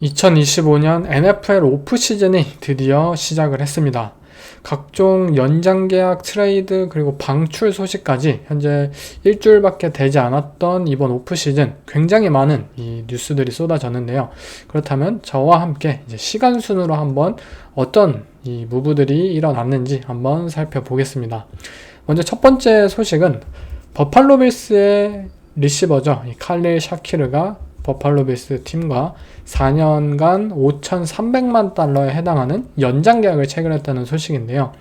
2025년 NFL 오프 시즌이 드디어 시작을 했습니다. 각종 연장 계약, 트레이드, 그리고 방출 소식까지 현재 일주일밖에 되지 않았던 이번 오프 시즌 굉장히 많은 이 뉴스들이 쏟아졌는데요. 그렇다면 저와 함께 이제 시간 순으로 한번 어떤 이 무브들이 일어났는지 한번 살펴보겠습니다. 먼저 첫 번째 소식은 버팔로 빌스의 리시버죠. 이 칼릴 샤키르가 버팔로 빌스 팀과 4년간 5,300만 달러에 해당하는 연장 계약을 체결했다는 소식인데요.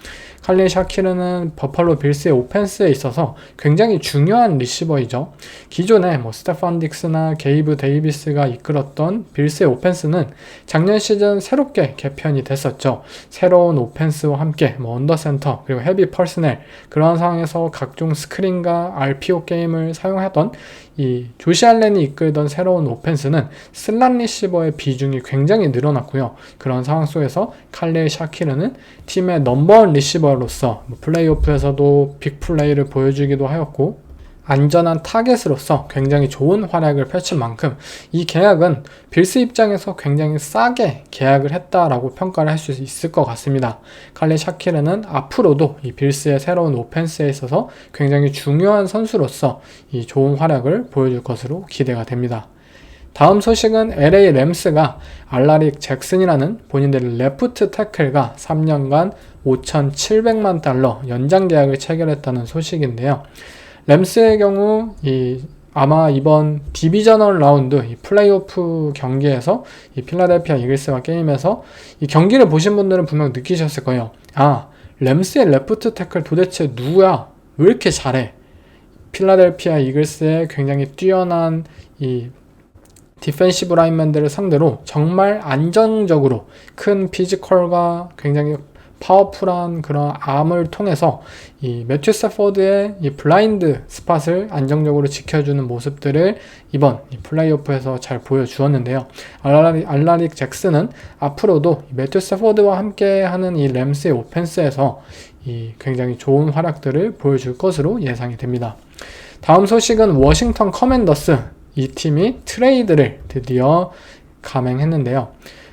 칼릴 샤키르는 버팔로 빌스의 오펜스에 있어서 굉장히 중요한 리시버이죠. 기존에 스테판 딕스나 게이브 데이비스가 이끌었던 빌스의 오펜스는 작년 시즌 새롭게 개편이 됐었죠. 새로운 오펜스와 함께 언더센터 그리고 헤비 퍼스넬 그러한 상황에서 각종 스크린과 RPO 게임을 사용하던 이 조시 알렌이 이끌던 새로운 오펜스는 슬롯 리시버의 비중이 굉장히 늘어났고요. 그런 상황 속에서 칼릴 샤키르는 팀의 넘버원 리시버로서 플레이오프에서도 빅플레이를 보여주기도 하였고 안전한 타겟으로서 굉장히 좋은 활약을 펼친 만큼 이 계약은 빌스 입장에서 굉장히 싸게 계약을 했다라고 평가를 할 수 있을 것 같습니다. 칼릴 샤키르는 앞으로도 이 빌스의 새로운 오펜스에 있어서 굉장히 중요한 선수로서 이 좋은 활약을 보여줄 것으로 기대가 됩니다. 다음 소식은 LA 램스가 알라릭 잭슨이라는 본인들의 레프트 태클과 3년간 5,700만 달러 연장 계약을 체결했다는 소식인데요. 램스의 경우 아마 이번 디비저널 라운드 이 플레이오프 경기에서 이 필라델피아 이글스와 게임에서 이 경기를 보신 분들은 분명 느끼셨을 거예요. 램스의 레프트 태클 도대체 누구야? 왜 이렇게 잘해? 필라델피아 이글스의 굉장히 뛰어난 이 디펜시브 라인맨들을 상대로 정말 안정적으로 큰 피지컬과 굉장히 파워풀한 그런 암을 통해서 이 매튜 스태포드의 이 블라인드 스팟을 안정적으로 지켜주는 모습들을 이번 이 플레이오프에서 잘 보여주었는데요. 알라릭 잭슨은 앞으로도 매튜 스태포드와 함께하는 이 램스의 오펜스에서 이 굉장히 좋은 활약들을 보여줄 것으로 예상이 됩니다. 다음 소식은 워싱턴 커맨더스 이 팀이 트레이드를 드디어 감행했는데요.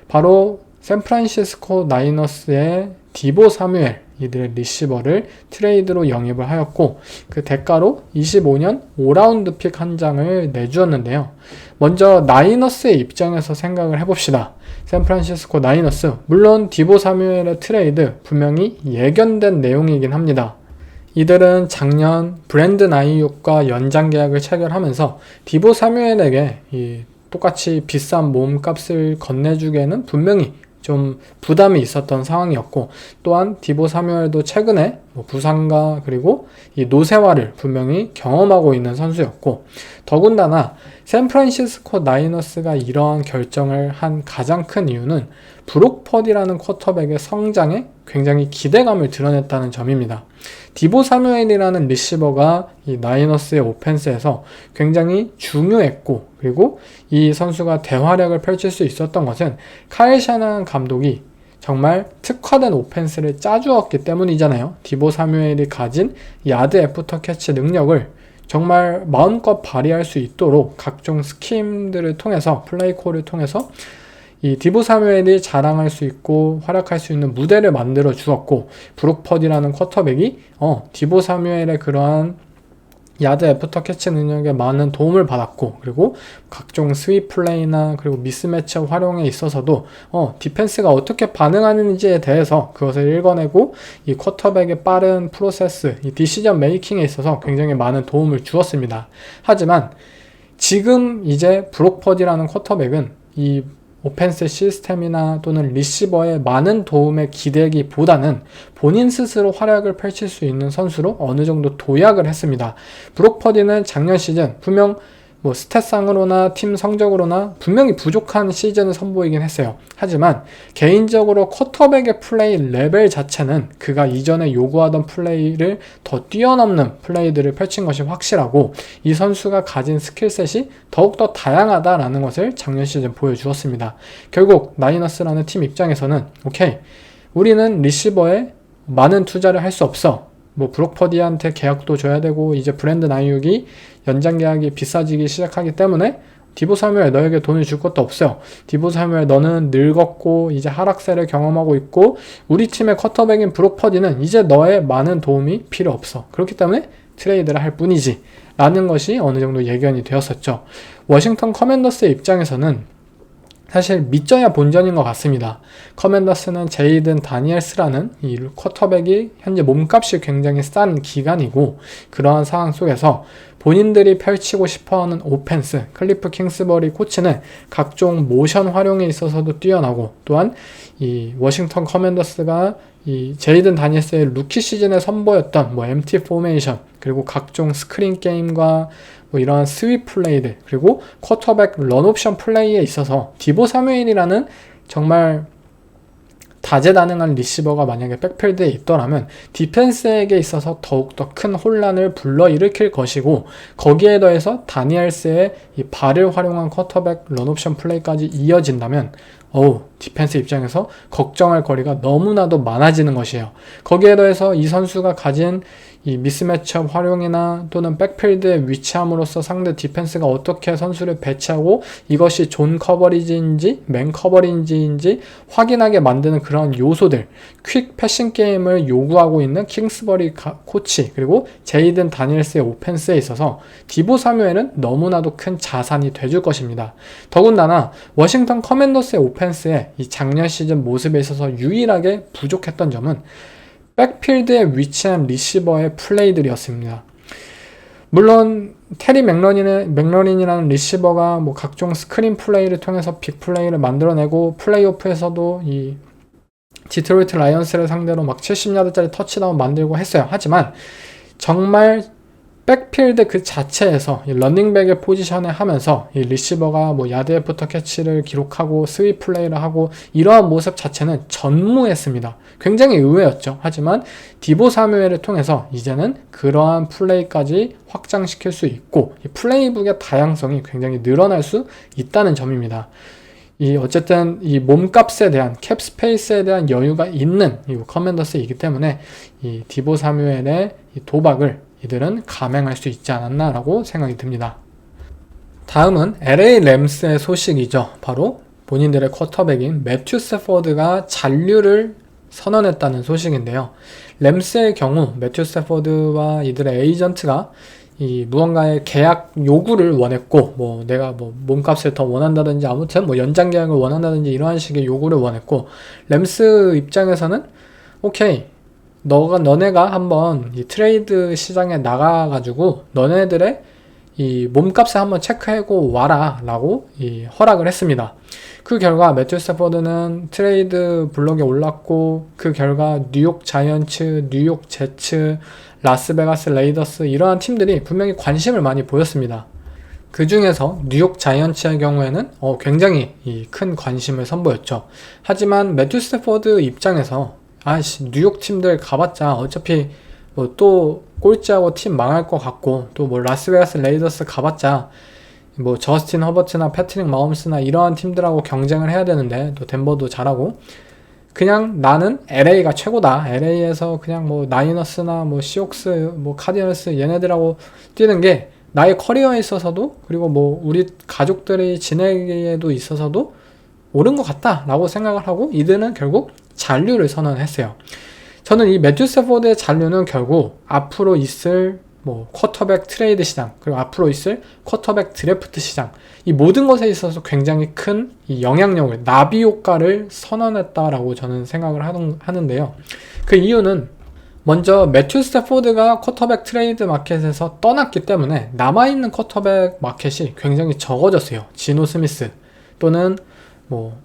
바로 샌프란시스코 나이너스의 디보 사뮤엘 이들의 리시버를 트레이드로 영입을 하였고 그 대가로 25년 5라운드 픽 한 장을 내주었는데요. 먼저 나이너스의 입장에서 생각을 해봅시다. 샌프란시스코 나이너스 물론 디보 사뮤엘의 트레이드 분명히 예견된 내용이긴 합니다. 이들은 작년 브랜든 아이육과 연장 계약을 체결하면서 디보 사뮤엘에게 똑같이 비싼 몸값을 건네주기에는 분명히 좀 부담이 있었던 상황이었고 또한 디보 사뮤엘도 최근에 부상과 그리고 이 노쇠화를 분명히 경험하고 있는 선수였고 더군다나 샌프란시스코 나이너스가 이러한 결정을 한 가장 큰 이유는 브록 퍼디라는 쿼터백의 성장에 굉장히 기대감을 드러냈다는 점입니다. 디보 사뮤엘이라는 리시버가 이 나이너스의 오펜스에서 굉장히 중요했고 그리고 이 선수가 대활약을 펼칠 수 있었던 것은 카일 샤나한 감독이 정말 특화된 오펜스를 짜주었기 때문이잖아요. 디보 사뮤엘이 가진 야드 애프터 캐치 능력을 정말 마음껏 발휘할 수 있도록 각종 스킴들을 통해서 플레이콜을 통해서 이 디보 사뮤엘이 자랑할 수 있고 활약할 수 있는 무대를 만들어 주었고 브록 퍼디라는 쿼터백이 디보 사뮤엘의 그러한 야드 애프터 캐치 능력에 많은 도움을 받았고 그리고 각종 스윗 플레이나 그리고 미스매치 활용에 있어서도 디펜스가 어떻게 반응하는지에 대해서 그것을 읽어내고 이 쿼터백의 빠른 프로세스, 이 디시전 메이킹에 있어서 굉장히 많은 도움을 주었습니다. 하지만 지금 이제 브록 퍼디라는 쿼터백은 이 오펜스 시스템이나 또는 리시버의 많은 도움에 기대기보다는 본인 스스로 활약을 펼칠 수 있는 선수로 어느 정도 도약을 했습니다. 브록 퍼디는 작년 시즌 분명 스탯상으로나 팀 성적으로나 분명히 부족한 시즌을 선보이긴 했어요. 하지만 개인적으로 쿼터백의 플레이 레벨 자체는 그가 이전에 요구하던 플레이를 더 뛰어넘는 플레이들을 펼친 것이 확실하고 이 선수가 가진 스킬셋이 더욱더 다양하다라는 것을 작년 시즌 보여주었습니다. 결국 나이너스라는 팀 입장에서는 오케이, 우리는 리시버에 많은 투자를 할 수 없어. 브록 퍼디한테 계약도 줘야 되고 이제 브랜든 아이육이 연장 계약이 비싸지기 시작하기 때문에 디보 사뮤엘 너에게 돈을 줄 것도 없어요. 디보 사뮤엘 너는 늙었고 이제 하락세를 경험하고 있고 우리 팀의 쿼터백인 브록 퍼디는 이제 너의 많은 도움이 필요 없어. 그렇기 때문에 트레이드를 할 뿐이지 라는 것이 어느 정도 예견이 되었었죠. 워싱턴 커맨더스의 입장에서는 사실 믿져야 본전인 것 같습니다. 커맨더스는 제이든 다니엘스라는 이 쿼터백이 현재 몸값이 굉장히 싼 기간이고 그러한 상황 속에서 본인들이 펼치고 싶어하는 오펜스, 클리프 킹스버리 코치는 각종 모션 활용에 있어서도 뛰어나고 또한 이 워싱턴 커맨더스가 이 제이든 다니엘스의 루키 시즌에 선보였던 뭐 MT 포메이션 그리고 각종 스크린 게임과 뭐 이러한 스윗 플레이들 그리고 쿼터백 런옵션 플레이에 있어서 디보 사뮤엘이라는 정말 다재다능한 리시버가 만약에 백필드에 있더라면 디펜스에게 있어서 더욱더 큰 혼란을 불러일으킬 것이고 거기에 더해서 다니엘스의 이 발을 활용한 쿼터백 런옵션 플레이까지 이어진다면 디펜스 입장에서 걱정할 거리가 너무나도 많아지는 것이에요. 거기에 더해서 이 선수가 가진 이 미스매치업 활용이나 또는 백필드에 위치함으로써 상대 디펜스가 어떻게 선수를 배치하고 이것이 존 커버리지인지 맨 커버리지인지 확인하게 만드는 그런 요소들, 퀵 패싱 게임을 요구하고 있는 킹스버리 코치 그리고 제이든 다니엘스의 오펜스에 있어서 디보 사뮤엘은 너무나도 큰 자산이 돼줄 것입니다. 더군다나 워싱턴 커맨더스의 오펜스에 이 작년 시즌 모습에 있어서 유일하게 부족했던 점은 백필드에 위치한 리시버의 플레이들이었습니다. 물론 테리 맥러린이라는 리시버가 뭐 각종 스크린 플레이를 통해서 빅 플레이를 만들어내고 플레이오프에서도 이 디트로이트 라이언스를 상대로 막 70야드짜리 터치다운 만들고 했어요. 하지만 정말 백필드 그 자체에서 이 러닝백의 포지션에 하면서 이 리시버가 뭐 야드 애프터 캐치를 기록하고 스윗 플레이를 하고 이러한 모습 자체는 전무했습니다. 굉장히 의외였죠. 하지만 디보 사뮤엘을 통해서 이제는 그러한 플레이까지 확장시킬 수 있고 이 플레이북의 다양성이 굉장히 늘어날 수 있다는 점입니다. 어쨌든 이 몸값에 대한 캡 스페이스에 대한 여유가 있는 이 커맨더스이기 때문에 이 디보 사뮤엘의 이 도박을 이들은 감행할 수 있지 않았나라고 생각이 듭니다. 다음은 LA 램스의 소식이죠. 바로 본인들의 쿼터백인 매튜 스태포드가 잔류를 선언했다는 소식인데요. 램스의 경우 매튜 스태포드와 이들의 에이전트가 이 무언가의 계약 요구를 원했고 뭐 내가 뭐 몸값을 더 원한다든지 아무튼 뭐 연장 계약을 원한다든지 이러한 식의 요구를 원했고 램스 입장에서는 오케이 너네가 한번 이 트레이드 시장에 나가가지고 너네들의 이 몸값을 한번 체크하고 와라 라고 허락을 했습니다. 그 결과 매튜 스태포드는 트레이드 블록에 올랐고 그 결과 뉴욕 자이언츠, 뉴욕 제츠, 라스베가스 레이더스 이러한 팀들이 분명히 관심을 많이 보였습니다. 그 중에서 뉴욕 자이언츠의 경우에는 굉장히 큰 관심을 선보였죠. 하지만 매튜 스태포드 입장에서 뉴욕 팀들 가봤자 어차피 뭐 또 꼴찌하고 팀 망할 것 같고 또 뭐 라스베가스 레이더스 가봤자 뭐 저스틴 허버트나 패트릭 마홈스나 이러한 팀들하고 경쟁을 해야 되는데 또 덴버도 잘하고 그냥 나는 LA가 최고다. LA에서 그냥 뭐 나이너스나 뭐 시옥스 뭐 카디너스 얘네들하고 뛰는 게 나의 커리어에 있어서도 그리고 뭐 우리 가족들의 지내기에도 있어서도 옳은 것 같다 라고 생각을 하고 이들은 결국 잔류를 선언했어요. 저는 이 매튜 스태포드의 잔류는 결국 앞으로 있을 뭐 쿼터백 트레이드 시장 그리고 앞으로 있을 쿼터백 드래프트 시장 이 모든 것에 있어서 굉장히 큰 이 영향력을 나비 효과를 선언했다라고 저는 생각을 하는데요. 그 이유는 먼저 매튜 스태포드가 쿼터백 트레이드 마켓에서 떠났기 때문에 남아있는 쿼터백 마켓이 굉장히 적어졌어요. 지노 스미스 또는 뭐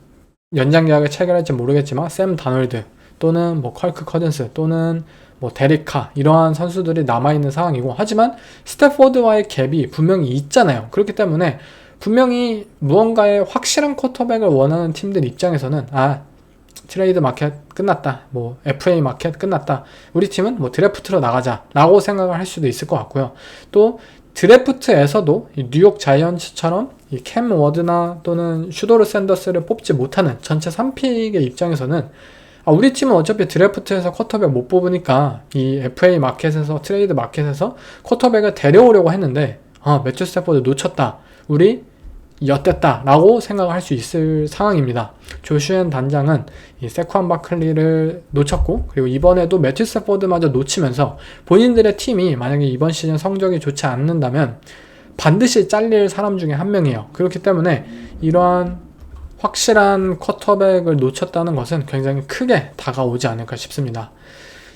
연장 계약을 체결할지 모르겠지만 샘 다널드 또는 뭐 컬크 커든스 또는 뭐 데리카 이러한 선수들이 남아있는 상황이고 하지만 스태포드와의 갭이 분명히 있잖아요. 그렇기 때문에 분명히 무언가의 확실한 쿼터백을 원하는 팀들 입장에서는 트레이드 마켓 끝났다. 뭐 FA 마켓 끝났다. 우리 팀은 뭐 드래프트로 나가자 라고 생각을 할 수도 있을 것 같고요. 또 드래프트에서도 이 뉴욕 자이언츠처럼 이 캠 워드나 또는 슈도르 샌더스를 뽑지 못하는 전체 3픽의 입장에서는 우리 팀은 어차피 드래프트에서 쿼터백 못 뽑으니까 이 FA 마켓에서 트레이드 마켓에서 쿼터백을 데려오려고 했는데 매튜 스태포드 놓쳤다. 우리 엿됐다라고 생각을 할 수 있을 상황입니다. 조슈앤 단장은 이 세관 바클리를 놓쳤고, 그리고 이번에도 매튜 스태포드마저 놓치면서 본인들의 팀이 만약에 이번 시즌 성적이 좋지 않는다면 반드시 잘릴 사람 중에 한 명이에요. 그렇기 때문에 이러한 확실한 쿼터백을 놓쳤다는 것은 굉장히 크게 다가오지 않을까 싶습니다.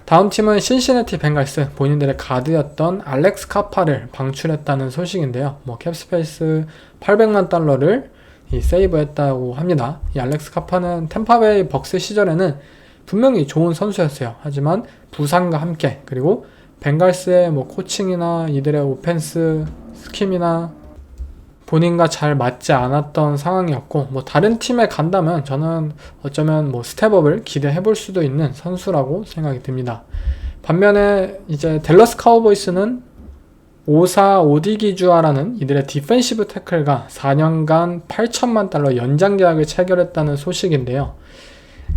다음 팀은 신시내티 벵갈스, 본인들의 가드였던 알렉스 카파를 방출했다는 소식인데요. 캡스페이스 800만 달러를 세이브했다고 합니다. 이 알렉스 카파는 템파베이 벅스 시절에는 분명히 좋은 선수였어요. 하지만 부상과 함께, 그리고 벵갈스의 코칭이나 이들의 오펜스 스킴이나 본인과 잘 맞지 않았던 상황이었고, 다른 팀에 간다면 저는 어쩌면 스텝업을 기대해 볼 수도 있는 선수라고 생각이 듭니다. 반면에 이제 댈러스 카우보이스는 오사 오디기주아라는 이들의 디펜시브 태클과 4년간 8천만 달러 연장 계약을 체결했다는 소식인데요.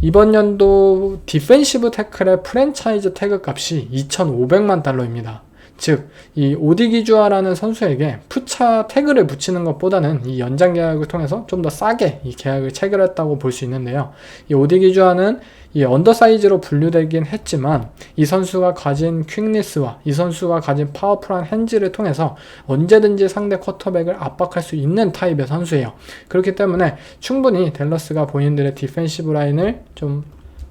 이번 연도 디펜시브 태클의 프랜차이즈 태그 값이 2,500만 달러입니다. 즉, 이 오디기주아라는 선수에게 푸차 태그를 붙이는 것보다는 이 연장 계약을 통해서 좀 더 싸게 이 계약을 체결했다고 볼 수 있는데요. 이 오디기주아는 이 언더사이즈로 분류되긴 했지만 이 선수가 가진 퀵니스와 이 선수가 가진 파워풀한 핸즈를 통해서 언제든지 상대 쿼터백을 압박할 수 있는 타입의 선수예요. 그렇기 때문에 충분히 댈러스가 본인들의 디펜시브 라인을 좀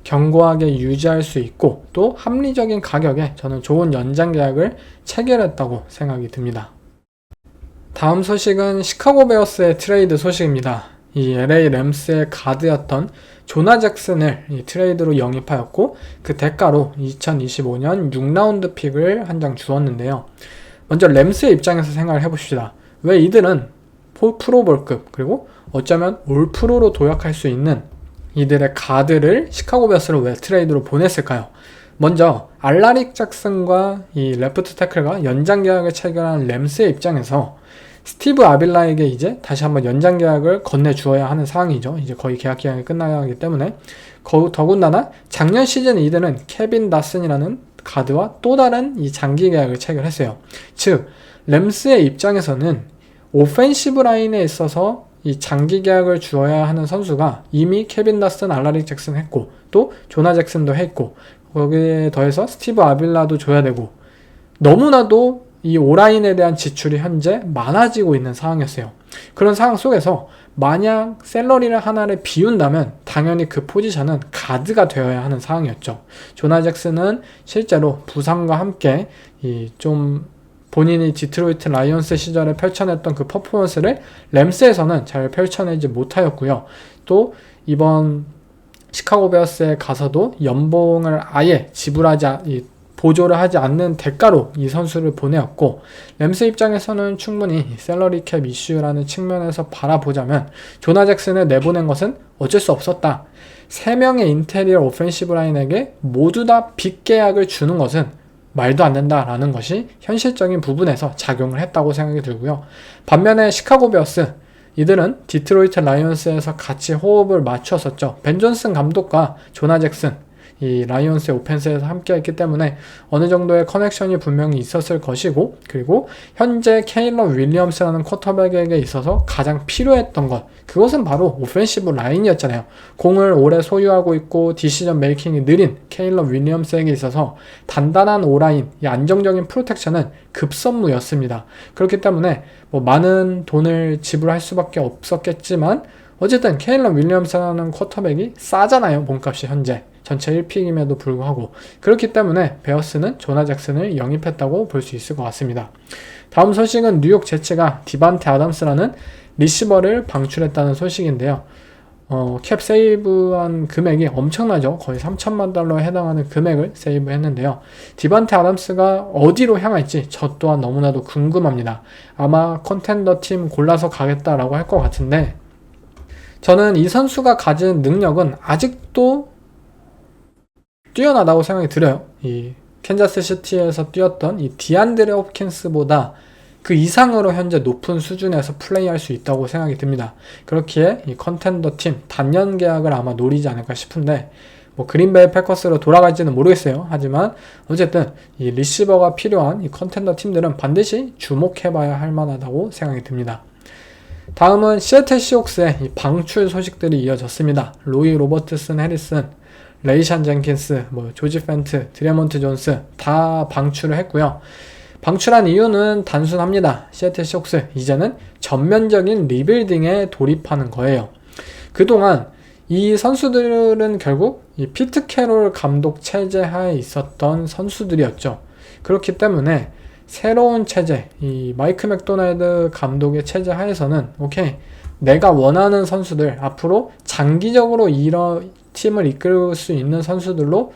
견고하게 유지할 수 있고, 또 합리적인 가격에 저는 좋은 연장 계약을 체결했다고 생각이 듭니다. 다음 소식은 시카고 베어스의 트레이드 소식입니다. 이 LA 램스의 가드였던 조나 잭슨을 이 트레이드로 영입하였고, 그 대가로 2025년 6라운드 픽을 한 장 주었는데요. 먼저 램스의 입장에서 생각을 해봅시다. 왜 이들은 프로볼급, 그리고 어쩌면 올 프로로 도약할 수 있는 이들의 가드를 시카고 베어스로 왜 트레이드로 보냈을까요? 먼저 알라릭 잭슨과 이 레프트 태클과 연장 계약을 체결한 램스의 입장에서 스티브 아빌라에게 이제 다시 한번 연장 계약을 건네주어야 하는 상황이죠. 이제 거의 계약 기간이 끝나야 하기 때문에. 더군다나 작년 시즌 이들은 케빈 다슨이라는 가드와 또 다른 이 장기 계약을 체결했어요. 즉 램스의 입장에서는 오펜시브 라인에 있어서 이 장기 계약을 주어야 하는 선수가 이미 케빈 다슨, 알라릭 잭슨 했고, 또 조나 잭슨도 했고, 거기에 더해서 스티브 아빌라도 줘야 되고, 너무나도 이 오라인에 대한 지출이 현재 많아지고 있는 상황이었어요. 그런 상황 속에서 만약 샐러리를 하나를 비운다면 당연히 그 포지션은 가드가 되어야 하는 상황이었죠. 조나 잭슨은 실제로 부상과 함께 좀 본인이 디트로이트 라이온스 시절에 펼쳐냈던 그 퍼포먼스를 램스에서는 잘 펼쳐내지 못하였고요. 또 이번 시카고 베어스에 가서도 연봉을 아예 보조를 하지 않는 대가로 이 선수를 보내었고, 램스 입장에서는 충분히 샐러리 캡 이슈라는 측면에서 바라보자면 조나 잭슨을 내보낸 것은 어쩔 수 없었다. 3명의 인테리어 오펜시브 라인에게 모두 다 빅 계약을 주는 것은 말도 안 된다라는 것이 현실적인 부분에서 작용을 했다고 생각이 들고요. 반면에 시카고 베어스, 이들은 디트로이트 라이온스에서 같이 호흡을 맞추었었죠. 벤 존슨 감독과 조나 잭슨, 이 라이온스의 오펜스에서 함께 했기 때문에 어느 정도의 커넥션이 분명히 있었을 것이고, 그리고 현재 케일러 윌리엄스라는 쿼터백에게 있어서 가장 필요했던 것, 그것은 바로 오펜시브 라인이었잖아요. 공을 오래 소유하고 있고 디시전 메이킹이 느린 케일러 윌리엄스에게 있어서 단단한 오라인, 이 안정적인 프로텍션은 급선무였습니다. 그렇기 때문에 많은 돈을 지불할 수밖에 없었겠지만, 어쨌든 케일러 윌리엄스라는 쿼터백이 싸잖아요. 몸값이 현재 전체 1픽임에도 불구하고. 그렇기 때문에 베어스는 조나 잭슨을 영입했다고 볼 수 있을 것 같습니다. 다음 소식은 뉴욕 제츠가 디반테 아담스라는 리시버를 방출했다는 소식인데요. 캡 세이브한 금액이 엄청나죠. 거의 3천만 달러에 해당하는 금액을 세이브했는데요. 디반테 아담스가 어디로 향할지 저 또한 너무나도 궁금합니다. 아마 컨텐더 팀 골라서 가겠다라고 할 것 같은데, 저는 이 선수가 가진 능력은 아직도 뛰어나다고 생각이 들어요. 이 캔자스 시티에서 뛰었던 이 디안드레 홉킨스보다 그 이상으로 현재 높은 수준에서 플레이할 수 있다고 생각이 듭니다. 그렇기에 이 컨텐더 팀 단년 계약을 아마 노리지 않을까 싶은데, 그린베이 패커스로 돌아갈지는 모르겠어요. 하지만 어쨌든 이 리시버가 필요한 이 컨텐더 팀들은 반드시 주목해봐야 할 만하다고 생각이 듭니다. 다음은 시애틀 시옥스의 이 방출 소식들이 이어졌습니다. 로이 로버트슨 해리슨, 레이샨 젠킨스, 조지 펜트, 드레몬트 존스 다 방출을 했고요. 방출한 이유는 단순합니다. 시애틀 시옥스 이제는 전면적인 리빌딩에 돌입하는 거예요. 그동안 이 선수들은 결국 이 피트 캐롤 감독 체제 하에 있었던 선수들이었죠. 그렇기 때문에 새로운 체제, 이 마이크 맥도날드 감독의 체제 하에서는 오케이, 내가 원하는 선수들, 앞으로 장기적으로 이런 팀을 이끌 수 있는 선수들을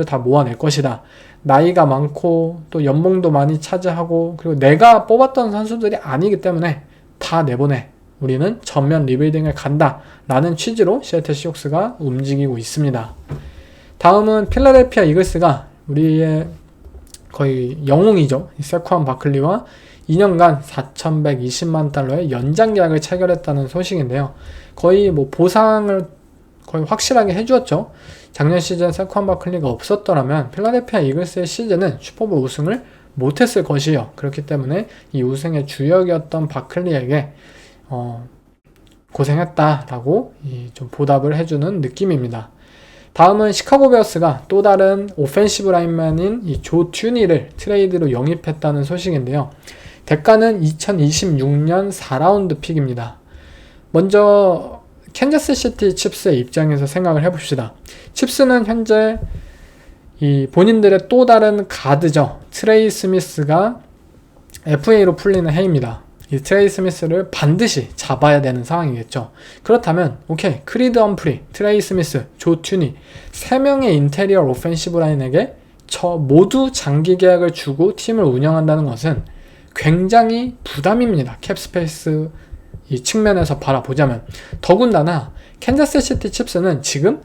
다 모아낼 것이다. 나이가 많고 또 연봉도 많이 차지하고 그리고 내가 뽑았던 선수들이 아니기 때문에 다 내보내. 우리는 전면 리빌딩을 간다 라는 취지로 시애틀 시옥스가 움직이고 있습니다. 다음은 필라델피아 이글스가 우리의 거의 영웅이죠. 세쿠안 바클리와 2년간 4,120만 달러의 연장 계약을 체결했다는 소식인데요. 거의 보상을 거의 확실하게 해주었죠. 작년 시즌 세쿠안 바클리가 없었더라면 필라델피아 이글스의 시즌은 슈퍼볼 우승을 못했을 것이에요. 그렇기 때문에 이 우승의 주역이었던 바클리에게 고생했다라고 좀 보답을 해주는 느낌입니다. 다음은 시카고 베어스가 또 다른 오펜시브 라인맨인 이 조 튜니를 트레이드로 영입했다는 소식인데요. 대가는 2026년 4라운드 픽입니다. 먼저 캔자스 시티 칩스의 입장에서 생각을 해봅시다. 칩스는 현재 이 본인들의 또 다른 가드죠. 트레이 스미스가 FA로 풀리는 해입니다. 이 트레이 스미스를 반드시 잡아야 되는 상황이겠죠. 그렇다면 오케이, 크리드 험프리, 트레이 스미스, 조 튜니 3명의 인테리어 오펜시브 라인에게 모두 장기 계약을 주고 팀을 운영한다는 것은 굉장히 부담입니다. 캡스페이스 이 측면에서 바라보자면. 더군다나 캔자스 시티 칩스는 지금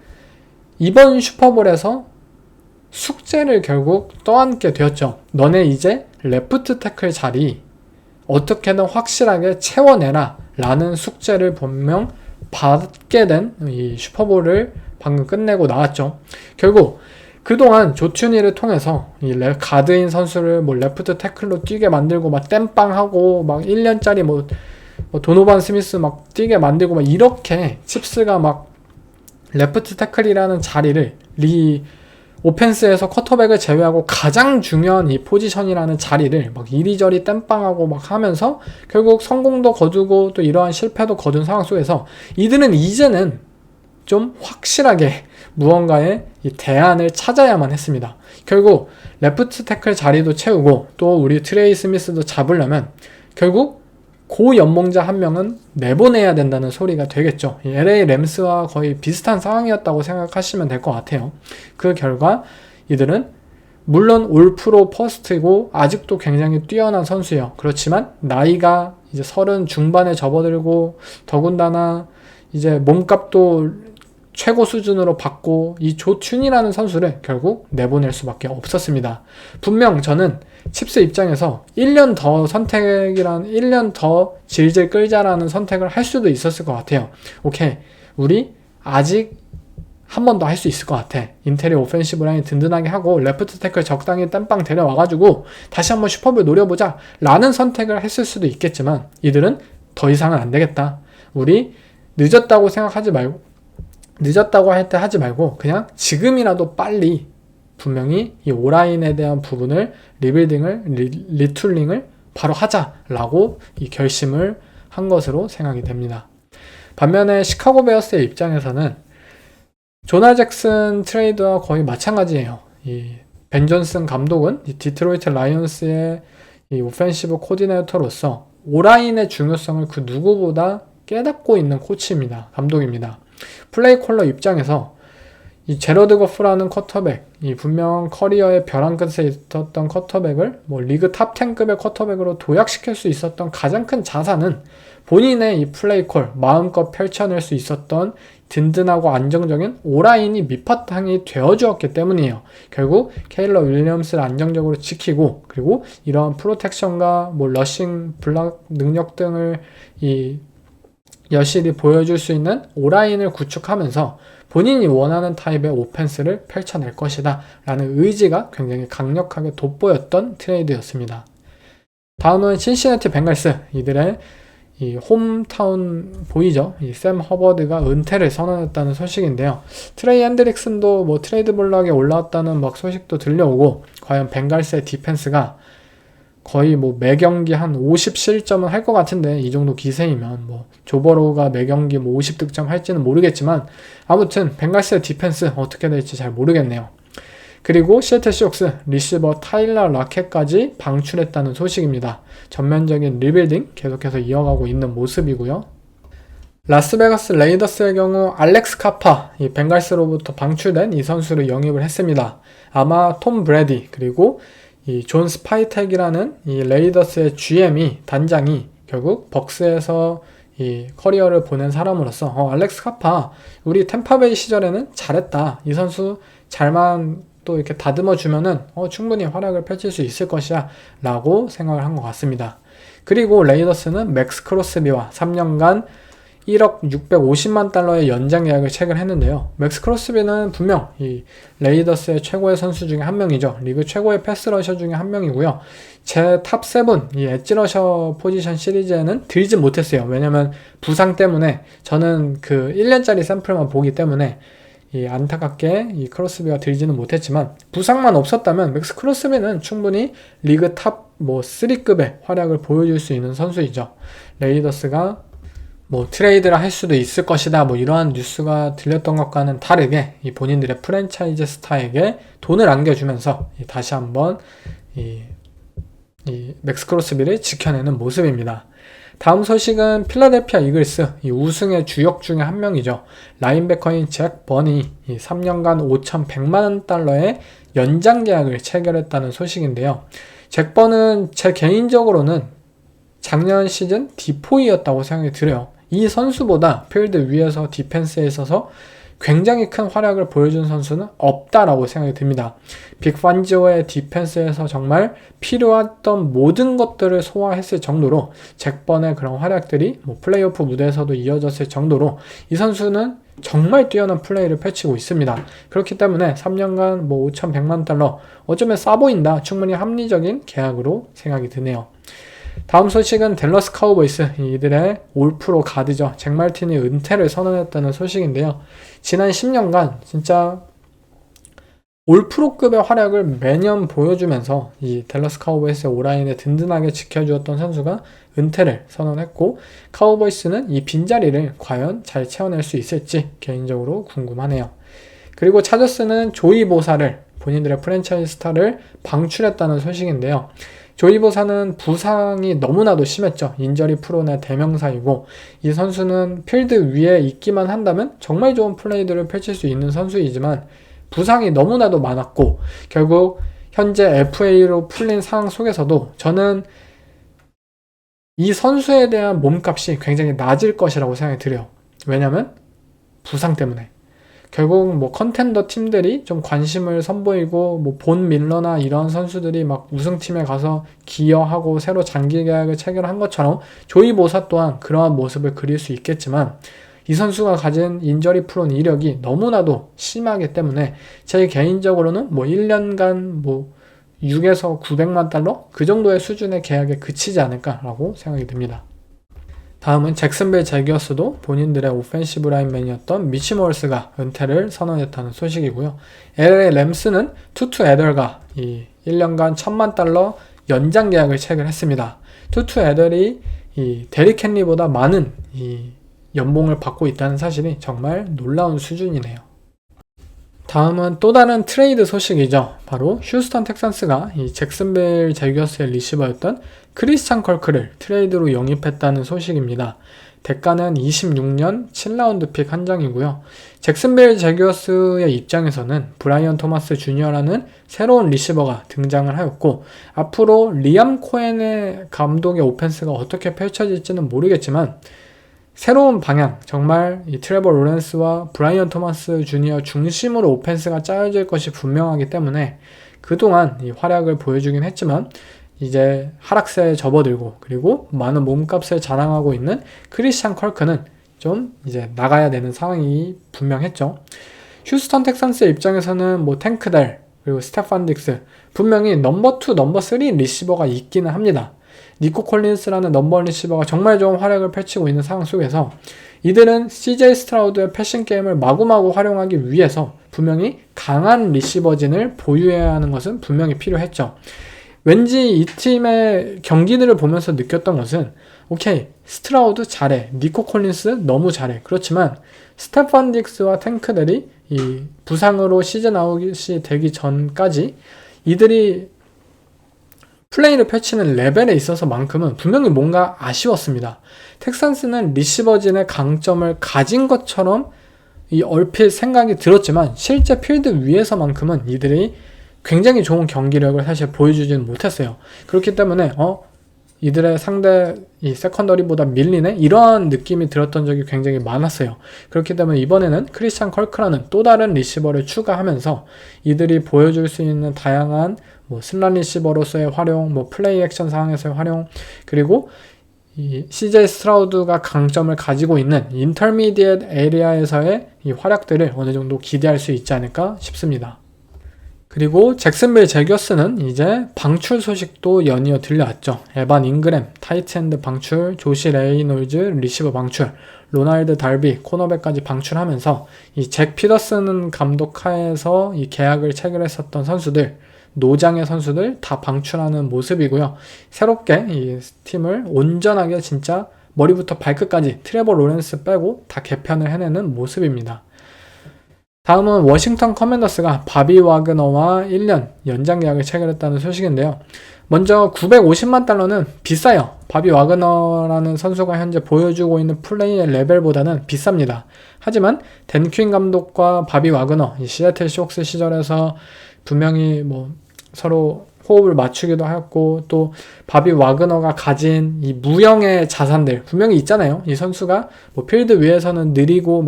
이번 슈퍼볼에서 숙제를 결국 떠안게 되었죠. 너네 이제 레프트 태클 자리 어떻게든 확실하게 채워내라 라는 숙제를 분명 받게 된 이 슈퍼볼을 방금 끝내고 나왔죠. 결국 그동안 조튜니를 통해서 이 가드인 선수를 레프트 태클로 뛰게 만들고 땜빵하고 1년짜리 도노반 스미스 뛰게 만들고 이렇게 칩스가 레프트 태클이라는 자리를 오펜스에서 쿼터백을 제외하고 가장 중요한 이 포지션이라는 자리를 이리저리 땜빵하고 하면서 결국 성공도 거두고 또 이러한 실패도 거둔 상황 속에서 이들은 이제는 좀 확실하게 무언가의 이 대안을 찾아야만 했습니다. 결국 레프트 태클 자리도 채우고 또 우리 트레이 스미스도 잡으려면 결국 고연봉자 한 명은 내보내야 된다는 소리가 되겠죠. LA 램스와 거의 비슷한 상황이었다고 생각하시면 될 것 같아요. 그 결과 이들은 물론 올 프로 퍼스트이고 아직도 굉장히 뛰어난 선수예요. 그렇지만 나이가 이제 30 중반에 접어들고 더군다나 이제 몸값도 최고 수준으로 받고 이 조 튠이라는 선수를 결국 내보낼 수밖에 없었습니다. 분명 저는 칩스 입장에서 1년 더 질질 끌자라는 선택을 할 수도 있었을 것 같아요. 오케이, 우리 아직 한 번 더 할 수 있을 것 같아. 인테리어 오펜시브 라인 든든하게 하고 레프트 태클 적당히 땜빵 데려와가지고 다시 한번 슈퍼볼 노려보자 라는 선택을 했을 수도 있겠지만 이들은 더 이상은 안 되겠다. 우리 늦었다고 할 때 하지 말고 그냥 지금이라도 빨리 분명히 이 오라인에 대한 부분을 리툴링을 바로 하자라고 이 결심을 한 것으로 생각이 됩니다. 반면에 시카고 베어스의 입장에서는 조나 잭슨 트레이드와 거의 마찬가지예요. 이 벤 존슨 감독은 이 디트로이트 라이온스의 이 오펜시브 코디네이터로서 오라인의 중요성을 그 누구보다 깨닫고 있는 코치입니다. 감독입니다. 플레이 콜러 입장에서 이 제러드 거프라는 쿼터백, 이 분명 커리어의 벼랑 끝에 있었던 쿼터백을 리그 탑 10급의 쿼터백으로 도약시킬 수 있었던 가장 큰 자산은 본인의 이 플레이 콜, 마음껏 펼쳐낼 수 있었던 든든하고 안정적인 오라인이 밑바탕이 되어주었기 때문이에요. 결국 케일러 윌리엄스를 안정적으로 지키고 그리고 이러한 프로텍션과 러싱, 블락 능력 등을 여실히 보여줄 수 있는 오라인을 구축하면서 본인이 원하는 타입의 오펜스를 펼쳐낼 것이다 라는 의지가 굉장히 강력하게 돋보였던 트레이드였습니다. 다음은 신시내티 벵갈스, 이들의 이 홈타운 보이죠? 이 샘 허버드가 은퇴를 선언했다는 소식인데요. 트레이 핸드릭슨도 뭐 트레이드 블록에 올라왔다는 막 소식도 들려오고, 과연 벵갈스의 디펜스가 거의 뭐 매경기 한 50실점은 할 것 같은데, 이 정도 기세이면 뭐 조버로우가 매경기 뭐 50득점 할지는 모르겠지만, 아무튼 벵갈스의 디펜스 어떻게 될지 잘 모르겠네요. 그리고 시애틀 시옥스 리시버 타일러 라켓까지 방출했다는 소식입니다. 전면적인 리빌딩 계속해서 이어가고 있는 모습이고요. 라스베가스 레이더스의 경우 알렉스 카파, 이 벵갈스로부터 방출된 이 선수를 영입을 했습니다. 아마 톰 브래디 그리고 이 존 스파이텍이라는 이 레이더스의 GM이 단장이 결국 벅스에서 이 커리어를 보낸 사람으로서 알렉스 카파 우리 템파베이 시절에는 잘했다. 이 선수 잘만 또 이렇게 다듬어 주면은 충분히 활약을 펼칠 수 있을 것이야 라고 생각을 한 것 같습니다. 그리고 레이더스는 맥스 크로스비와 3년간 1억 650만 달러의 연장 계약을 체결했는데요. 맥스 크로스비는 분명 이 레이더스의 최고의 선수 중에 한 명이죠. 리그 최고의 패스러셔 중에 한 명이고요. 제 탑 7, 이 엣지러셔 포지션 시리즈에는 들지 못했어요. 왜냐면 부상 때문에 저는 그 1년짜리 샘플만 보기 때문에 이 안타깝게 이 크로스비가 들지는 못했지만, 부상만 없었다면 맥스 크로스비는 충분히 리그 탑 뭐 3급의 활약을 보여줄 수 있는 선수이죠. 레이더스가 뭐 트레이드를 할 수도 있을 것이다 뭐 이러한 뉴스가 들렸던 것과는 다르게 이 본인들의 프랜차이즈 스타에게 돈을 안겨주면서 다시 한번 이 맥스 크로스비를 지켜내는 모습입니다. 다음 소식은 필라델피아 이글스, 이 우승의 주역 중에 한 명이죠. 라인베커인 잭 버니, 이 3년간 5,100만 달러의 연장 계약을 체결했다는 소식인데요. 잭 버는 제 개인적으로는 작년 시즌 디포이였다고 생각이 들어요. 이 선수보다 필드 위에서 디펜스에 있어서 굉장히 큰 활약을 보여준 선수는 없다라고 생각이 듭니다. 빅판지오의 디펜스에서 정말 필요했던 모든 것들을 소화했을 정도로 잭번의 그런 활약들이 뭐 플레이오프 무대에서도 이어졌을 정도로 이 선수는 정말 뛰어난 플레이를 펼치고 있습니다. 그렇기 때문에 3년간 뭐 5,100만 달러 어쩌면 싸 보인다. 충분히 합리적인 계약으로 생각이 드네요. 다음 소식은 댈러스 카우보이스, 이들의 올프로 가드죠. 잭 말틴이 은퇴를 선언했다는 소식인데요. 지난 10년간 진짜 올프로급의 활약을 매년 보여주면서 이 댈러스 카우보이스의 오라인을 든든하게 지켜주었던 선수가 은퇴를 선언했고, 카우보이스는 이 빈자리를 과연 잘 채워낼 수 있을지 개인적으로 궁금하네요. 그리고 차저스는 조이 보사를, 본인들의 프랜차이즈 스타를 방출했다는 소식인데요. 조이 보사는 부상이 너무나도 심했죠. 인저리 프로의 대명사이고, 이 선수는 필드 위에 있기만 한다면 정말 좋은 플레이들을 펼칠 수 있는 선수이지만 부상이 너무나도 많았고, 결국 현재 FA로 풀린 상황 속에서도 저는 이 선수에 대한 몸값이 굉장히 낮을 것이라고 생각이 들어요. 왜냐면 부상 때문에. 결국 뭐 컨텐더 팀들이 좀 관심을 선보이고, 뭐 본 밀러나 이런 선수들이 막 우승팀에 가서 기여하고 새로 장기 계약을 체결한 것처럼 조이 보사 또한 그러한 모습을 그릴 수 있겠지만, 이 선수가 가진 인저리 프론 이력이 너무나도 심하기 때문에 제 개인적으로는 뭐 1년간 뭐 6에서 900만 달러? 그 정도의 수준의 계약에 그치지 않을까라고 생각이 듭니다. 다음은 잭슨빌 제기어스도 본인들의 오펜시브 라인맨이었던 미치 모리스가 은퇴를 선언했다는 소식이고요. LA 램스는 투투 애덜과 이 1년간 1,000만 달러 연장 계약을 체결했습니다. 투투 애덜이 이 데릭 헨리보다 많은 이 연봉을 받고 있다는 사실이 정말 놀라운 수준이네요. 다음은 또 다른 트레이드 소식이죠. 바로 휴스턴 텍산스가 이 잭슨빌 제기어스의 리시버였던 크리스찬 컬크를 트레이드로 영입했다는 소식입니다. 대가는 26년 7라운드 픽 한 장이고요. 잭슨빌 제기어스의 입장에서는 브라이언 토마스 주니어라는 새로운 리시버가 등장을 하였고, 앞으로 리암 코엔의 감독의 오펜스가 어떻게 펼쳐질지는 모르겠지만 새로운 방향, 정말 이 트레버 로렌스와 브라이언 토마스 주니어 중심으로 오펜스가 짜여질 것이 분명하기 때문에 그동안 이 활약을 보여주긴 했지만 이제 하락세에 접어들고, 그리고 많은 몸값을 자랑하고 있는 크리스찬 컬크는 좀 이제 나가야 되는 상황이 분명했죠. 휴스턴 텍산스의 입장에서는 뭐 탱크달, 그리고 스테판 딕스, 분명히 넘버 2, 넘버 3 리시버가 있기는 합니다. 니코 콜린스라는 넘버 리시버가 정말 좋은 활약을 펼치고 있는 상황 속에서 이들은 CJ 스트라우드의 패싱 게임을 마구마구 활용하기 위해서 분명히 강한 리시버진을 보유해야 하는 것은 분명히 필요했죠. 왠지 이 팀의 경기들을 보면서 느꼈던 것은 오케이, 스트라우드 잘해, 니코 콜린스 너무 잘해. 그렇지만 스테판 딕스와 탱크들이 이 부상으로 시즌 아웃이 되기 전까지 이들이 플레이를 펼치는 레벨에 있어서만큼은 분명히 뭔가 아쉬웠습니다. 텍산스는 리시버진의 강점을 가진 것처럼 이 얼핏 생각이 들었지만 실제 필드 위에서만큼은 이들이 굉장히 좋은 경기력을 사실 보여주지는 못했어요. 그렇기 때문에 이들의 상대 이 세컨더리보다 밀리네? 이런 느낌이 들었던 적이 굉장히 많았어요. 그렇기 때문에 이번에는 크리스찬 컬크라는 또 다른 리시버를 추가하면서 이들이 보여줄 수 있는 다양한 슬롯 리시버로서의 활용, 플레이 액션 상황에서의 활용, 그리고 이 CJ 스트라우드가 강점을 가지고 있는 인터미디엇 에리아에서의 이 활약들을 어느 정도 기대할 수 있지 않을까 싶습니다. 그리고 잭슨빌 제겨스는 이제 방출 소식도 연이어 들려왔죠. 에반 잉그램, 타이트엔드 방출, 조시 레이놀즈, 리시버 방출, 로날드 달비, 코너백까지 방출하면서 이 잭 피더슨 감독 하에서 이 계약을 체결했었던 선수들, 노장의 선수들 다 방출하는 모습이고요. 새롭게 이 팀을 온전하게 진짜 머리부터 발끝까지 트레버 로렌스 빼고 다 개편을 해내는 모습입니다. 다음은 워싱턴 커맨더스가 바비 와그너와 1년 연장 계약을 체결했다는 소식인데요. 먼저 950만 달러는 비싸요. 바비 와그너라는 선수가 현재 보여주고 있는 플레이의 레벨보다는 비쌉니다. 하지만 댄 퀸 감독과 바비 와그너, 이 시애틀 쇼크스 시절에서 분명히 서로 호흡을 맞추기도 하였고, 또 바비 와그너가 가진 이 무형의 자산들 분명히 있잖아요. 이 선수가 필드 위에서는 느리고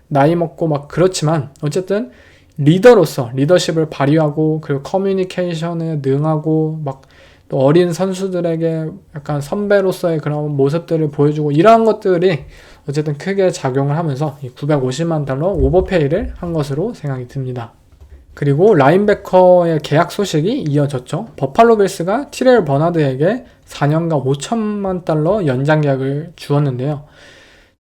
나이 먹고 그렇지만 어쨌든 리더로서 리더십을 발휘하고, 그리고 커뮤니케이션에 능하고 또 어린 선수들에게 약간 선배로서의 그런 모습들을 보여주고, 이러한 것들이 어쨌든 크게 작용을 하면서 이 950만 달러 오버페이를 한 것으로 생각이 듭니다. 그리고 라인베커의 계약 소식이 이어졌죠. 버팔로 빌스가 티렐 버나드에게 4년간 5천만 달러 연장 계약을 주었는데요.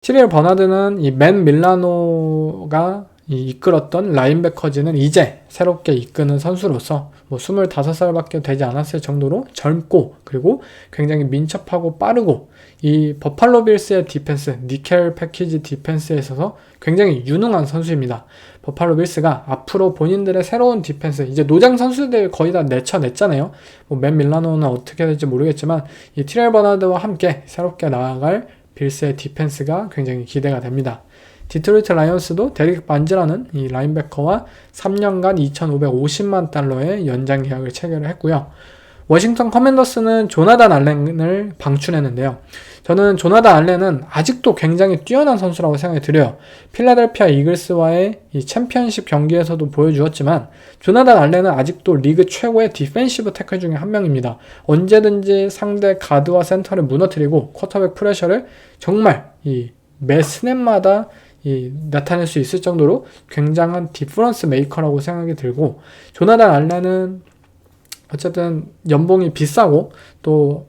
티렐 버나드는 이 맨 밀라노가 이끌었던 라인베커진을 이제 새롭게 이끄는 선수로서 25살밖에 되지 않았을 정도로 젊고, 그리고 굉장히 민첩하고 빠르고, 이 버팔로 빌스의 디펜스, 니켈 패키지 디펜스에 있어서 굉장히 유능한 선수입니다. 버팔로 빌스가 앞으로 본인들의 새로운 디펜스, 이제 노장 선수들 거의 다 내쳐냈잖아요. 맨 밀라노는 어떻게 될지 모르겠지만 이 티렐 버나드와 함께 새롭게 나아갈 빌스의 디펜스가 굉장히 기대가 됩니다. 디트로이트 라이온스도 데릭 반즈라는 이 라인베커와 3년간 2,550만 달러의 연장 계약을 체결을 했고요. 워싱턴 커맨더스는 조나단 알렌을 방출했는데요. 저는 조나단 알렌은 아직도 굉장히 뛰어난 선수라고 생각이 들어요. 필라델피아 이글스와의 이 챔피언십 경기에서도 보여주었지만 조나단 알렌은 아직도 리그 최고의 디펜시브 태클 중에 한 명입니다. 언제든지 상대 가드와 센터를 무너뜨리고 쿼터백 프레셔를 정말 매 스냅마다 나타낼 수 있을 정도로 굉장한 디퍼런스 메이커라고 생각이 들고, 조나단 알렌은 어쨌든 연봉이 비싸고 또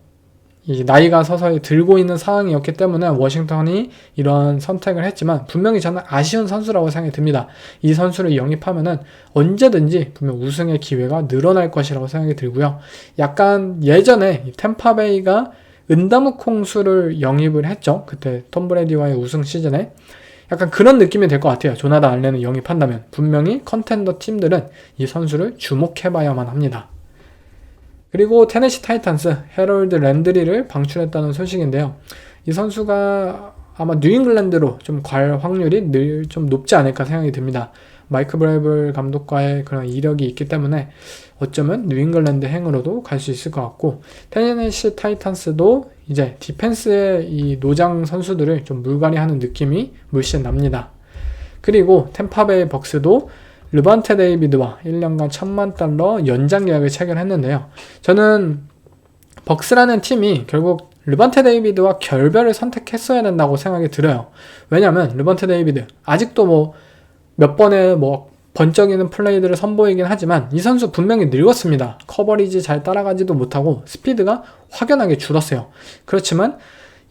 이 나이가 서서히 들고 있는 상황이었기 때문에 워싱턴이 이러한 선택을 했지만 분명히 저는 아쉬운 선수라고 생각이 듭니다. 이 선수를 영입하면은 언제든지 분명 우승의 기회가 늘어날 것이라고 생각이 들고요. 약간 예전에 템파베이가 은다무 콩수를 영입을 했죠. 그때 톰 브레디와의 우승 시즌에 약간 그런 느낌이 될 것 같아요. 조나단 알렌을 영입한다면 분명히 컨텐더 팀들은 이 선수를 주목해봐야만 합니다. 그리고 테네시 타이탄스 해럴드 랜드리를 방출했다는 소식인데요. 이 선수가 아마 뉴잉글랜드로 좀 갈 확률이 좀 높지 않을까 생각이 듭니다. 마이크 브레이블 감독과의 그런 이력이 있기 때문에 어쩌면 뉴잉글랜드 행으로도 갈 수 있을 것 같고, 테네시 타이탄스도 이제 디펜스의 이 노장 선수들을 좀 물갈이하는 느낌이 물씬 납니다. 그리고 템파베이 벅스도 르반테 데이비드와 1년간 1,000만 달러 연장 계약을 체결했는데요. 저는 벅스라는 팀이 결국 르반테 데이비드와 결별을 선택했어야 된다고 생각이 들어요. 왜냐면 르반테 데이비드 아직도 몇 번의 번쩍이는 플레이들을 선보이긴 하지만 이 선수 분명히 늙었습니다. 커버리지 잘 따라가지도 못하고 스피드가 확연하게 줄었어요. 그렇지만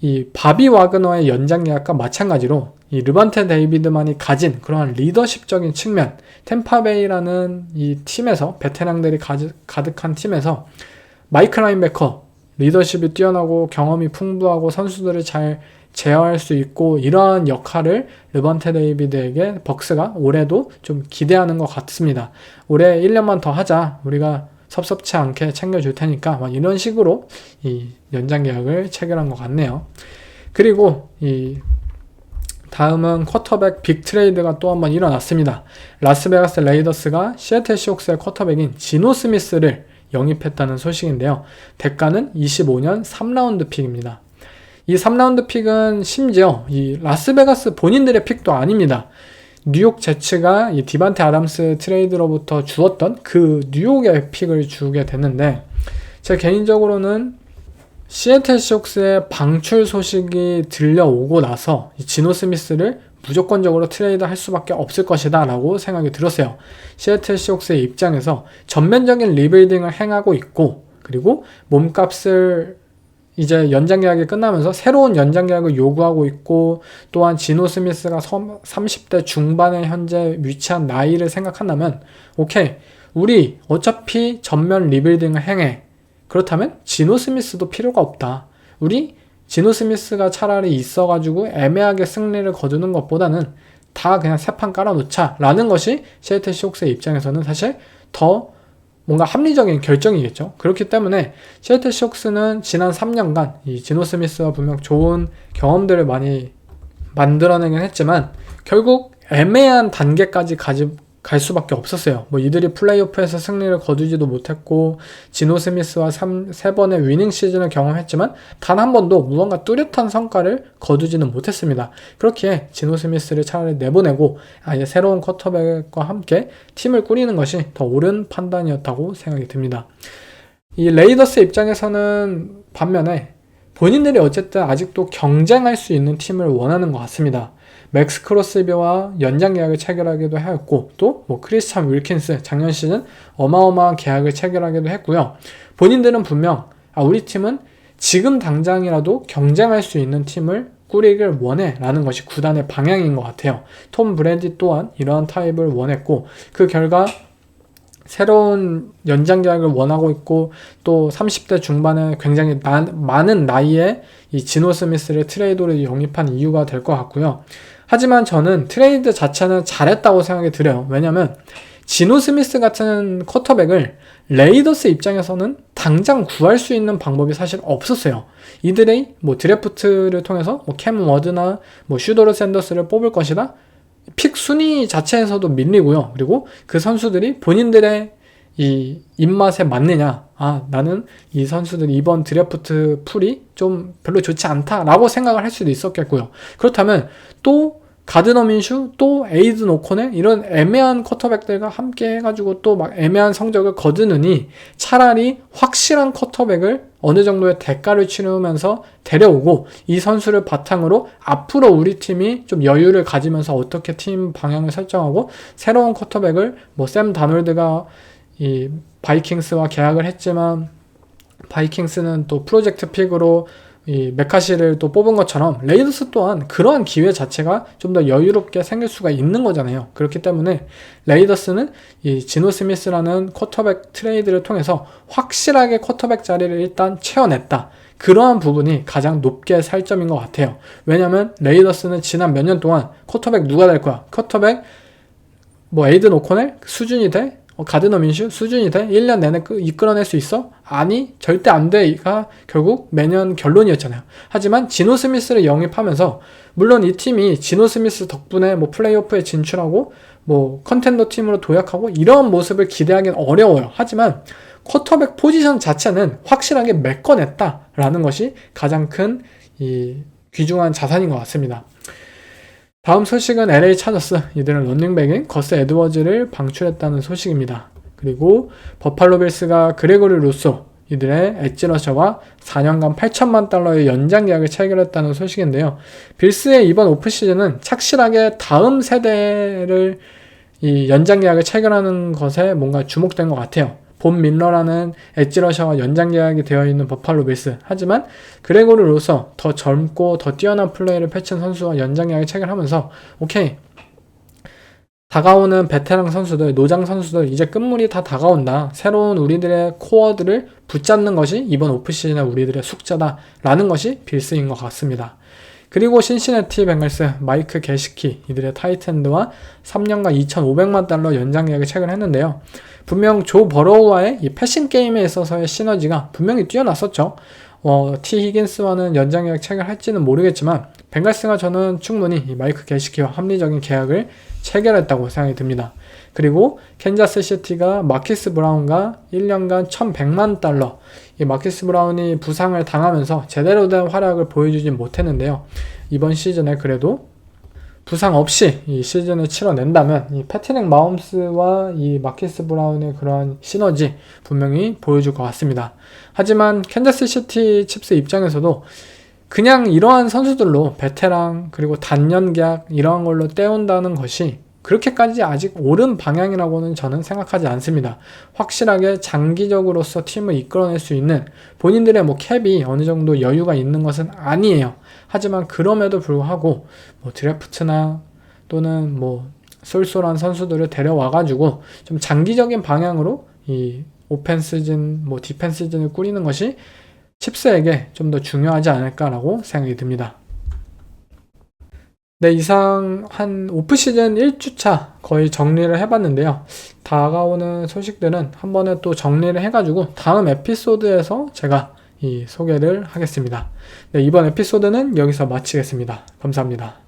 이 바비 와그너의 연장 계약과 마찬가지로 이 르반테 데이비드만이 가진 그러한 리더십적인 측면, 템파베이라는 이 팀에서 베테랑들이 가득한 팀에서 마이크 라인베커 리더십이 뛰어나고 경험이 풍부하고 선수들을 잘 제어할 수 있고 이러한 역할을 르반테 데이비드에게 벅스가 올해도 좀 기대하는 것 같습니다. 올해 1년만 더 하자. 우리가 섭섭치 않게 챙겨줄 테니까 막 이런 식으로 이 연장 계약을 체결한 것 같네요. 그리고 이 다음은 쿼터백 빅 트레이드가 또 한 번 일어났습니다. 라스베가스 레이더스가 시애틀 시옥스의 쿼터백인 지노 스미스를 영입했다는 소식인데요. 대가는 25년 3라운드 픽입니다. 이 3라운드 픽은 심지어 이 라스베가스 본인들의 픽도 아닙니다. 뉴욕 제츠가 이 디반테 아담스 트레이드로부터 주었던 그 뉴욕의 픽을 주게 됐는데, 제 개인적으로는 시애틀 시옥스의 방출 소식이 들려오고 나서 이 지노 스미스를 무조건적으로 트레이드 할 수밖에 없을 것이다 라고 생각이 들었어요. 시애틀 시옥스의 입장에서 전면적인 리빌딩을 행하고 있고, 그리고 몸값을 이제 연장 계약이 끝나면서 새로운 연장 계약을 요구하고 있고, 또한 지노 스미스가 30대 중반에 현재 위치한 나이를 생각한다면, 오케이, 우리 어차피 전면 리빌딩을 행해. 그렇다면 지노 스미스도 필요가 없다. 우리 지노 스미스가 차라리 있어가지고 애매하게 승리를 거두는 것보다는 다 그냥 새 판 깔아놓자 라는 것이 시애틀 시옥스의 입장에서는 사실 더 뭔가 합리적인 결정이겠죠. 그렇기 때문에 시애틀 시옥스는 지난 3년간 이 지노 스미스와 분명 좋은 경험들을 많이 만들어내긴 했지만 결국 애매한 단계까지 갈 수밖에 없었어요. 뭐 이들이 플레이오프에서 승리를 거두지도 못했고, 지노 스미스와 3번의 위닝 시즌을 경험했지만 단 한 번도 무언가 뚜렷한 성과를 거두지는 못했습니다. 그렇기에 지노 스미스를 차라리 내보내고 아예 새로운 쿼터백과 함께 팀을 꾸리는 것이 더 옳은 판단이었다고 생각이 듭니다. 이 레이더스 입장에서는 반면에 본인들이 어쨌든 아직도 경쟁할 수 있는 팀을 원하는 것 같습니다. 맥스 크로스비와 연장 계약을 체결하기도 하였고, 또 뭐 크리스찬 윌킨스 작년 시즌 어마어마한 계약을 체결하기도 했고요. 본인들은 분명 우리 팀은 지금 당장이라도 경쟁할 수 있는 팀을 꾸리길 원해 라는 것이 구단의 방향인 것 같아요. 톰 브래디 또한 이러한 타입을 원했고, 그 결과 새로운 연장 계약을 원하고 있고, 또 30대 중반에 굉장히 많은 나이에 이 지노 스미스를 트레이드로 영입한 이유가 될 것 같고요. 하지만 저는 트레이드 자체는 잘했다고 생각이 들어요. 왜냐면 지노 스미스 같은 쿼터백을 레이더스 입장에서는 당장 구할 수 있는 방법이 사실 없었어요. 이들의 뭐 드래프트를 통해서 뭐 캠 워드나 뭐 슈도르 샌더스를 뽑을 것이다. 픽 순위 자체에서도 밀리고요. 그리고 그 선수들이 본인들의 이 입맛에 맞느냐, 나는 이 선수들이 이번 드래프트 풀이 좀 별로 좋지 않다라고 생각을 할 수도 있었겠고요. 그렇다면 또 가드너 민슈, 또 에이든 오코넬 이런 애매한 쿼터백들과 함께 해가지고 또 막 애매한 성적을 거두느니 차라리 확실한 쿼터백을 어느 정도의 대가를 치르면서 데려오고 이 선수를 바탕으로 앞으로 우리 팀이 좀 여유를 가지면서 어떻게 팀 방향을 설정하고 새로운 쿼터백을 뭐 샘 다놀드가 이 바이킹스와 계약을 했지만 바이킹스는 또 프로젝트 픽으로 이 메카시를 또 뽑은 것처럼 레이더스 또한 그러한 기회 자체가 좀 더 여유롭게 생길 수가 있는 거잖아요. 그렇기 때문에 레이더스는 이 지노 스미스라는 쿼터백 트레이드를 통해서 확실하게 쿼터백 자리를 일단 채워냈다. 그러한 부분이 가장 높게 살 점인 것 같아요. 왜냐면 레이더스는 지난 몇 년 동안 쿼터백 누가 될 거야? 쿼터백 뭐 에이든 오코넬 수준이 돼? 가드너 민슈 수준이 돼? 1년 내내 이끌어낼 수 있어? 아니, 절대 안 돼가 결국 매년 결론이었잖아요. 하지만 지노 스미스를 영입하면서 물론 이 팀이 지노 스미스 덕분에 뭐 플레이오프에 진출하고 뭐 컨텐더 팀으로 도약하고 이런 모습을 기대하기는 어려워요. 하지만 쿼터백 포지션 자체는 확실하게 메꿔냈다라는 것이 가장 큰 이 귀중한 자산인 것 같습니다. 다음 소식은 LA 차저스, 이들은 런닝백인 거스 에드워즈를 방출했다는 소식입니다. 그리고 버팔로 빌스가 그레고리 루소, 이들의 엣지 러셔와 4년간 8천만 달러의 연장 계약을 체결했다는 소식인데요. 빌스의 이번 오프시즌은 착실하게 다음 세대를 이 연장 계약을 체결하는 것에 뭔가 주목된 것 같아요. 본 밀러라는 엣지 러셔와 연장 계약이 되어 있는 버팔로 빌스. 하지만 그레고리 로서 더 젊고 더 뛰어난 플레이를 펼친 선수와 연장 계약을 체결하면서 오케이, 다가오는 베테랑 선수들, 노장 선수들 이제 끝물이 다 다가온다. 새로운 우리들의 코어들을 붙잡는 것이 이번 오프시즌의 우리들의 숙제다라는 것이 빌스인 것 같습니다. 그리고 신시내티 벵갈스, 마이크 게시키 이들의 타이트엔드와 3년간 2,500만 달러 연장 계약을 체결했는데요. 분명 조 버로우와의 이 패싱 게임에 있어서의 시너지가 분명히 뛰어났었죠. 티 히긴스와는 연장 계약 체결할지는 모르겠지만 벵갈스가 저는 충분히 이 마이크 게시키와 합리적인 계약을 체결했다고 생각이 듭니다. 그리고 캔자스 시티가 마키스 브라운과 1년간 1,100만 달러, 이 마키스 브라운이 부상을 당하면서 제대로 된 활약을 보여주진 못했는데요. 이번 시즌에 그래도 부상 없이 이 시즌을 치러낸다면 이 패트릭 마홈스와 이 마키스 브라운의 그러한 시너지 분명히 보여줄 것 같습니다. 하지만 캔자스 시티 칩스 입장에서도 그냥 이러한 선수들로 베테랑 그리고 단년 계약 이러한 걸로 때운다는 것이 그렇게까지 아직 옳은 방향이라고는 저는 생각하지 않습니다. 확실하게 장기적으로서 팀을 이끌어낼 수 있는 본인들의 캡이 어느 정도 여유가 있는 것은 아니에요. 하지만 그럼에도 불구하고 드래프트나 또는 쏠쏠한 선수들을 데려와가지고 좀 장기적인 방향으로 이 오펜스진, 디펜스진을 꾸리는 것이 칩스에게 좀 더 중요하지 않을까라고 생각이 듭니다. 네, 이상 한 오프시즌 1주차 거의 정리를 해봤는데요. 다가오는 소식들은 한 번에 또 정리를 해가지고 다음 에피소드에서 제가 이 소개를 하겠습니다. 네, 이번 에피소드는 여기서 마치겠습니다. 감사합니다.